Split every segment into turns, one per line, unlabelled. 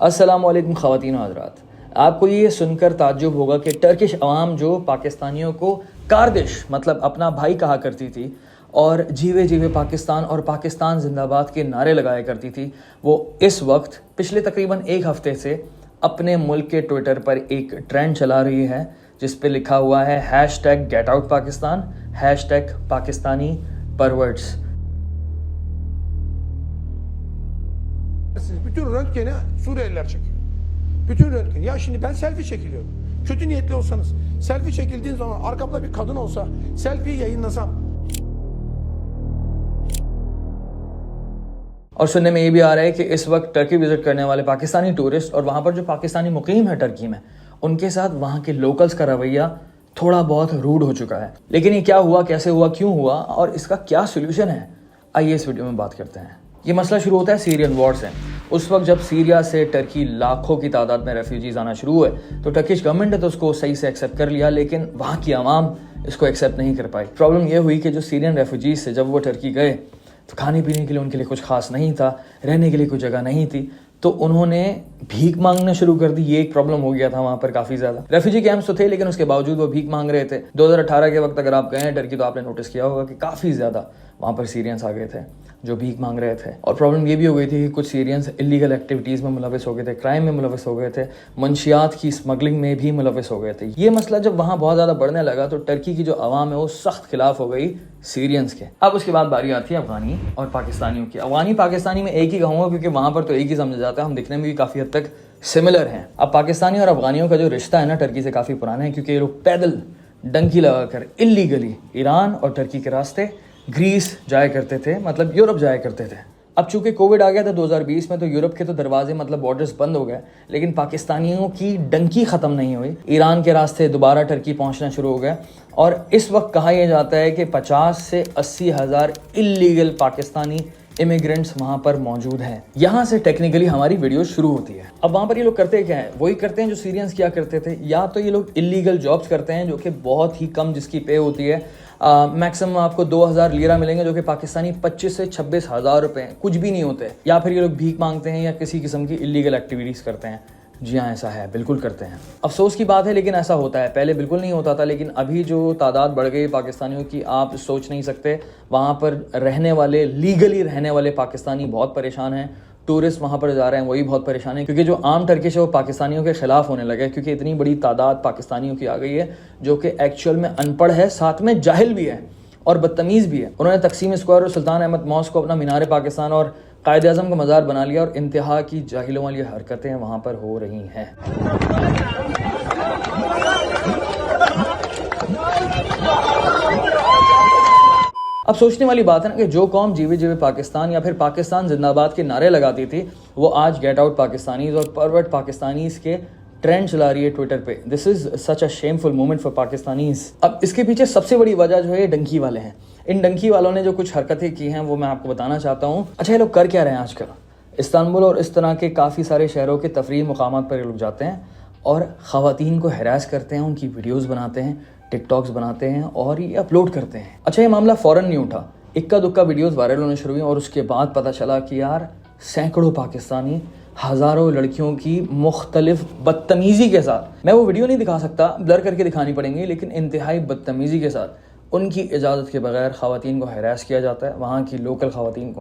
अस्सलामुअलैकुम ख़वातीन व हज़रात, आपको ये सुनकर ताज्जुब होगा कि टर्किश अवाम जो पाकिस्तानियों को कारदिश मतलब अपना भाई कहा करती थी और जीवे जीवे पाकिस्तान और पाकिस्तान जिंदाबाद के नारे लगाया करती थी, वो इस वक्त पिछले तकरीबन एक हफ्ते से अपने मुल्क के ट्विटर पर एक ट्रेंड चला रही है जिस पे लिखा हुआ है #GetOutPakistan, #Pakistani परवर्ड्स।
Bütün röntgeni Suriyeliler çekiyor. Bütün röntgen. Ya şimdi ben selfie çekiliyorum. Kötü niyetli olsanız, selfie çekildiğin zaman arkamda bir kadın olsa, selfie'yi yayınlasam.
और सुनने में ये भी आ रहा है कि इस वक्त टर्की विजिट करने वाले पाकिस्तानी टूरिस्ट और वहाँ पर जो पाकिस्तानी मुकीम है टर्की में, उनके साथ वहाँ के लोकल्स का रवैया थोड़ा बहुत रूड हो चुका है। लेकिन ये क्या हुआ, कैसे हुआ, क्यों हुआ और इसका क्या सोल्यूशन है, आइए इस वीडियो में बात करते हैं। ये मसला शुरू होता है सीरियन वॉर से। उस वक्त जब सीरिया से टर्की लाखों की तादाद में रेफ्यूजीज आना शुरू हुए तो टर्किश गवर्नमेंट ने तो उसको सही से एक्सेप्ट कर लिया, लेकिन वहाँ की आवाम इसको एक्सेप्ट नहीं कर पाई। प्रॉब्लम ये हुई कि जो सीरियन रेफ्यूजीज से जब वो टर्की गए तो खाने पीने के लिए उनके लिए कुछ खास नहीं था, रहने के लिए कोई जगह नहीं थी, तो उन्होंने भीख मांगना शुरू कर दी। ये एक प्रॉब्लम हो गया था वहाँ पर काफ़ी ज़्यादा। रेफ्यूजी कैंप्स तो थे लेकिन उसके बावजूद वो भीख मांग रहे थे। 2018 के वक्त अगर आप गए हैं टर्की तो आपने नोटिस किया होगा कि काफ़ी ज़्यादा वहाँ पर सीरियंस आ गए थे जो भीख मांग रहे थे। और प्रॉब्लम ये भी हो गई थी कि कुछ सीरियंस इलीगल एक्टिविटीज़ में मुलविस हो गए थे, क्राइम में मुलविस हो गए थे, मंशियात की स्मगलिंग में भी मुलविस हो गए थे। ये मसला जब वहाँ बहुत ज़्यादा बढ़ने लगा तो टर्की की जो आवाम है वो सख्त खिलाफ हो गई सीरियंस के। अब उसके बाद बारी आती है अफगानी और पाकिस्तानियों की। अफगानी पाकिस्तानी में एक ही कहूँगा क्योंकि वहाँ पर तो एक ही समझा जाता है, हम दिखने में भी काफ़ी हद तक सिमिलर हैं। अब पाकिस्तानी और अफगानियों का जो रिश्ता है ना टर्की से काफ़ी पुराना है, क्योंकि ये लोग पैदल डंकी लगाकर इलीगली ईरान और टर्की के रास्ते ग्रीस जाया करते थे, मतलब यूरोप जाया करते थे। अब चूंकि कोविड आ गया था 2020 में तो यूरोप के तो दरवाजे मतलब बॉर्डर्स बंद हो गए, लेकिन पाकिस्तानियों की डंकी ख़त्म नहीं हुई। ईरान के रास्ते दोबारा टर्की पहुंचना शुरू हो गए और इस वक्त कहा यह जाता है कि 50 से 80 हज़ार इलीगल पाकिस्तानी इमिग्रेंट्स वहाँ पर मौजूद हैं। यहाँ से टेक्निकली हमारी वीडियो शुरू होती है। अब वहाँ पर ये लोग करते क्या है, वही करते हैं जो सीरियंस किया करते थे। या तो ये लोग इलीगल जॉब्स करते हैं जो कि बहुत ही कम जिसकी पे होती है, मैक्सिमम आपको 2000 लीरा मिलेंगे जो कि पाकिस्तानी 25 से 26 हज़ार रुपये कुछ भी नहीं होते। या फिर ये लोग भीख मांगते हैं या किसी किस्म की इलीगल एक्टिविटीज़ करते हैं। जी हाँ, ऐसा है, बिल्कुल करते हैं। अफसोस की बात है लेकिन ऐसा होता है। पहले बिल्कुल नहीं होता था, लेकिन अभी जो तादाद बढ़ गई पाकिस्तानियों की आप सोच नहीं सकते। वहाँ पर रहने वाले, लीगली रहने वाले पाकिस्तानी बहुत परेशान हैं। टूरिस्ट वहाँ पर जा रहे हैं वही बहुत परेशान है, क्योंकि जो आम टर्किश है वो पाकिस्तानियों के खिलाफ होने लगे, क्योंकि इतनी बड़ी तादाद पाकिस्तानियों की आ गई है जो कि एक्चुअल में अनपढ़ है, साथ में जाहिल भी है और बदतमीज़ भी है। उन्होंने तकसीम स्क्वायर और सुल्तान अहमद मॉस्क को अपना मीनार पाकिस्तान और कायद आज़म का मज़ार बना लिया और इंतहा की जाहिलों वाली हरकतें वहाँ पर हो रही हैं। अब सोचने वाली बात है ना कि जो कौम जीवे जीवे पाकिस्तान या फिर पाकिस्तान जिंदाबाद के नारे लगाती थी वो आज गेट आउट पाकिस्तानीज और परवर्ट पाकिस्तानीज के ट्रेंड चला रही है ट्विटर पे। This is such a shameful moment for Pakistanis. अब इसके पीछे सबसे बड़ी वजह जो है ये डंकी वाले हैं। इन डंकी वालों ने जो कुछ हरकतें की हैं वो मैं आपको बताना चाहता हूँ। अच्छा, ये लोग कर क्या रहे हैं आजकल? इस्तांबुल और इस तरह के काफ़ी सारे शहरों के तफरीही मुकामात पर ये लोग जाते हैं और ख़वातीन को हैरास करते हैं, उनकी वीडियोज़ बनाते हैं, टिकटॉक्स बनाते हैं और ये अपलोड करते हैं। अच्छा, ये मामला फ़ौरन नहीं उठा, इक्का दुक्का वीडियोस वायरल होने शुरू हुई और उसके बाद पता चला कि यार सैकड़ों पाकिस्तानी हज़ारों लड़कियों की मुख्तलिफ बदतमीज़ी के साथ, मैं वो वीडियो नहीं दिखा सकता, ब्लर करके दिखानी पड़ेंगी, लेकिन इंतहाई बदतमीज़ी के साथ उनकी इजाज़त के बगैर ख़वातीन को हैरास किया जाता है, वहाँ की लोकल ख़वातीन को।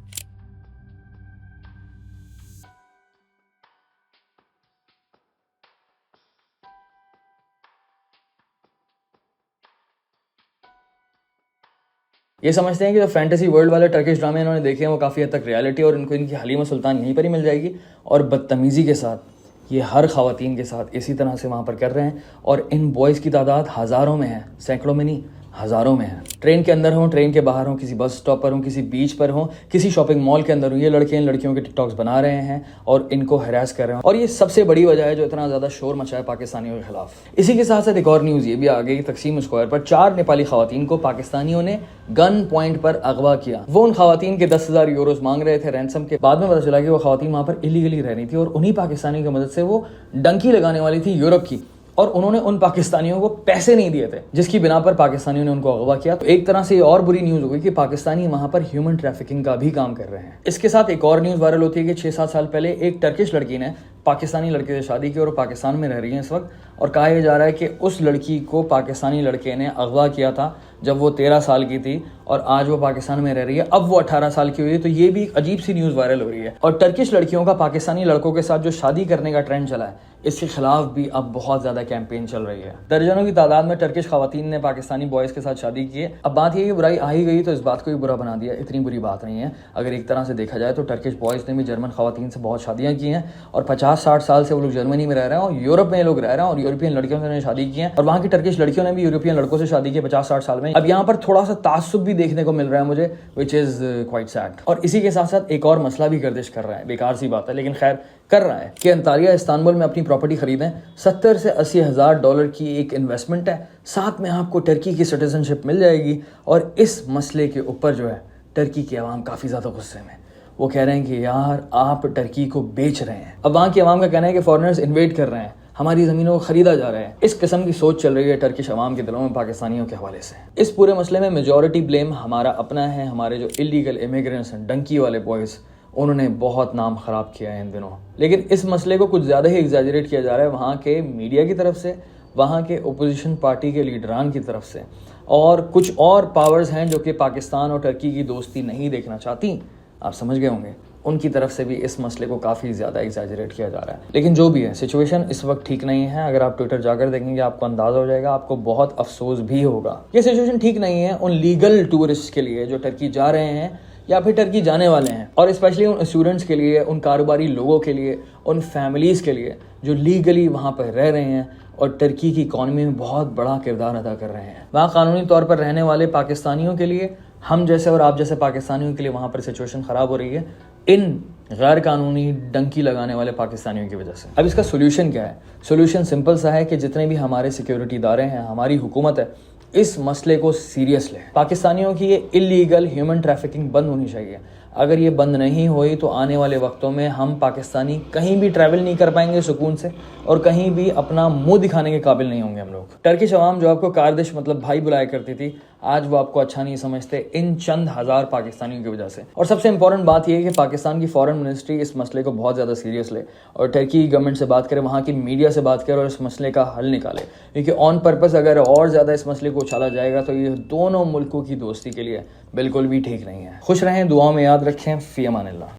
ये समझते हैं कि जो फैंटेसी वर्ल्ड वाले टर्किश ड्रामे इन्होंने देखे हैं वो काफ़ी हद तक रियलिटी और इनको इनकी हलीमा सुल्तान यहीं पर ही मिल जाएगी। और बदतमीज़ी के साथ ये हर ख़वातीन के साथ इसी तरह से वहाँ पर कर रहे हैं और इन बॉयज़ की तादाद हज़ारों में है, सैकड़ों में नहीं, हज़ारों में है। ट्रेन के अंदर हों, ट्रेन के बाहर हों, किसी बस स्टॉप पर हों, किसी बीच पर हों, किसी शॉपिंग मॉल के अंदर हों, ये लड़के इन लड़कियों के टिकटॉक्स बना रहे हैं और इनको हैरास कर रहे हैं। और ये सबसे बड़ी वजह है जो इतना ज़्यादा शोर मचा है पाकिस्तानियों के खिलाफ। इसी के साथ साथ एक और न्यूज़ ये भी आ गई, तकसीम स्क्वायर पर 4 नेपाली ख़वातीन को पाकिस्तानियों ने गन पॉइंट पर अगवा किया। वो उन ख़वातीन के 10,000 यूरोज मांग रहे थे रैंसम के। बाद में पता चला कि वो ख़वातीन वहाँ पर इलीगली रह रही थी और उन्हीं पाकिस्तानियों की मदद से वो डंकी लगाने वाली थी यूरोप की, और उन्होंने उन पाकिस्तानियों को पैसे नहीं दिए थे, जिसकी बिना पर पाकिस्तानियों ने उनको अगवा किया। तो एक तरह से ये और बुरी न्यूज़ हो गई कि पाकिस्तानी वहाँ पर ह्यूमन ट्रैफिकिंग का भी काम कर रहे हैं। इसके साथ एक और न्यूज़ वायरल होती है कि 6-7 साल पहले एक टर्किश लड़की ने पाकिस्तानी लड़के से शादी की और वो पाकिस्तान में रह रही हैं इस वक्त। और कहा यह जा रहा है कि उस लड़की को पाकिस्तानी लड़के ने अगवा किया था जब वो 13 साल की थी और आज वो पाकिस्तान में रह रही है, अब वो 18 साल की हुई है। तो ये भी एक अजीब सी न्यूज़ वायरल हो रही है। और टर्किश लड़कियों का पाकिस्तानी लड़कों के साथ जो शादी करने का ट्रेंड चला है, इसके खिलाफ भी अब बहुत ज़्यादा कैंपेन चल रही है। दर्जनों की तादाद में टर्किश खवातीन ने पाकिस्तानी बॉयज़ के साथ शादी की है। अब बात ये कि बुराई आ ही गई तो इस बात को भी बुरा बना दिया, इतनी बुरी बात नहीं है। अगर एक तरह से देखा जाए तो टर्किश बॉयज़ ने भी जर्मन खवातीन से बहुत शादियाँ की हैं और 50-60 साल से वो लोग जर्मनी में रह रहे हैं और यूरोप में लोग रह रहे हैं और यूरोपियन लड़कियों से शादी की है और वहाँ की टर्किश लड़कियों ने भी यूरोपियन लड़कों से शादी की 50-60 साल में। अब यहाँ पर थोड़ा सा तासुब भी देखने को मिल रहा है मुझे, विच इज़ क्वाइट सैड। और इसी के साथ साथ एक और मसला भी गर्दिश कर रहा है, बेकार सी बात है लेकिन खैर कर रहा है, कि अंतालिया इस्तांबुल में अपनी प्रॉपर्टी खरीदें। 70 से 80 हज़ार डॉलर की एक इन्वेस्टमेंट है, साथ में आपको टर्की की सिटीजनशिप मिल जाएगी। और इस मसले के ऊपर जो है टर्की की आवाम काफ़ी ज़्यादा गुस्से में, वो कह रहे हैं कि यार आप टर्की को बेच रहे हैं। अब वहाँ की आवाम का कहना है कि फॉरेनर्स इन्वेड कर रहे हैं, हमारी ज़मीनों को ख़रीदा जा रहा है। इस किस्म की सोच चल रही है टर्किश अवाम के दिलों में पाकिस्तानियों के हवाले से। इस पूरे मसले में मेजॉरिटी ब्लेम हमारा अपना है। हमारे जो इलीगल इमिग्रेंट्स हैं, डंकी वाले बॉयज़, उन्होंने बहुत नाम ख़राब किया है इन दिनों। लेकिन इस मसले को कुछ ज़्यादा ही एग्जैजरेट किया जा रहा है वहाँ के मीडिया की तरफ से, वहाँ के ओपोजिशन पार्टी के लीडरान की तरफ से, और कुछ और पावर्स हैं जो कि पाकिस्तान और टर्की की दोस्ती नहीं देखना चाहती, आप समझ गए होंगे, उनकी तरफ से भी इस मसले को काफ़ी ज़्यादा एग्जैजरेट किया जा रहा है। लेकिन जो भी है, सिचुएशन इस वक्त ठीक नहीं है। अगर आप ट्विटर जाकर देखेंगे आपको अंदाज़ा हो जाएगा, आपको बहुत अफसोस भी होगा। ये सिचुएशन ठीक नहीं है उन लीगल टूरिस्ट के लिए जो टर्की जा रहे हैं या फिर टर्की जाने वाले हैं, और स्पेशली उन स्टूडेंट्स के लिए, उन कारोबारी लोगों के लिए, उन फैमिलीज़ के लिए जो लीगली वहाँ पर रह रहे हैं और टर्की की इकॉनमी में बहुत बड़ा किरदार अदा कर रहे हैं। वहाँ कानूनी तौर पर रहने वाले पाकिस्तानियों के लिए, हम जैसे और आप जैसे पाकिस्तानियों के लिए वहाँ पर सिचुएशन ख़राब हो रही है इन गैर कानूनी डंकी लगाने वाले पाकिस्तानियों की वजह से। अब इसका सोल्यूशन क्या है? सोल्यूशन सिंपल सा है कि जितने भी हमारे सिक्योरिटी इदारे हैं, हमारी हुकूमत है, इस मसले को सीरियस लें। पाकिस्तानियों की ये इलीगल ह्यूमन ट्रैफिकिंग बंद होनी चाहिए। अगर ये बंद नहीं हुई तो आने वाले वक्तों में हम पाकिस्तानी कहीं भी ट्रैवल नहीं कर पाएंगे सुकून से और कहीं भी अपना मुंह दिखाने के काबिल नहीं होंगे हम लोग। टर्किश अवाम जो आपको कारदिश मतलब भाई बुलाया करती थी, आज वो आपको अच्छा नहीं समझते इन चंद हज़ार पाकिस्तानियों की वजह से। और सबसे इंपॉर्टेंट बात यह है कि पाकिस्तान की फॉरेन मिनिस्ट्री इस मसले को बहुत ज़्यादा सीरियस ले और टर्की गवर्नमेंट से बात करे, वहाँ की मीडिया से बात करे और इस मसले का हल निकाले, क्योंकि ऑन पर्पस अगर और ज़्यादा इस मसले को उछाला जाएगा तो ये दोनों मुल्कों की दोस्ती के लिए बिल्कुल भी ठीक नहीं है। खुश रहें, दुआओं में याद रखें। फ़ी अमानिल्लाह।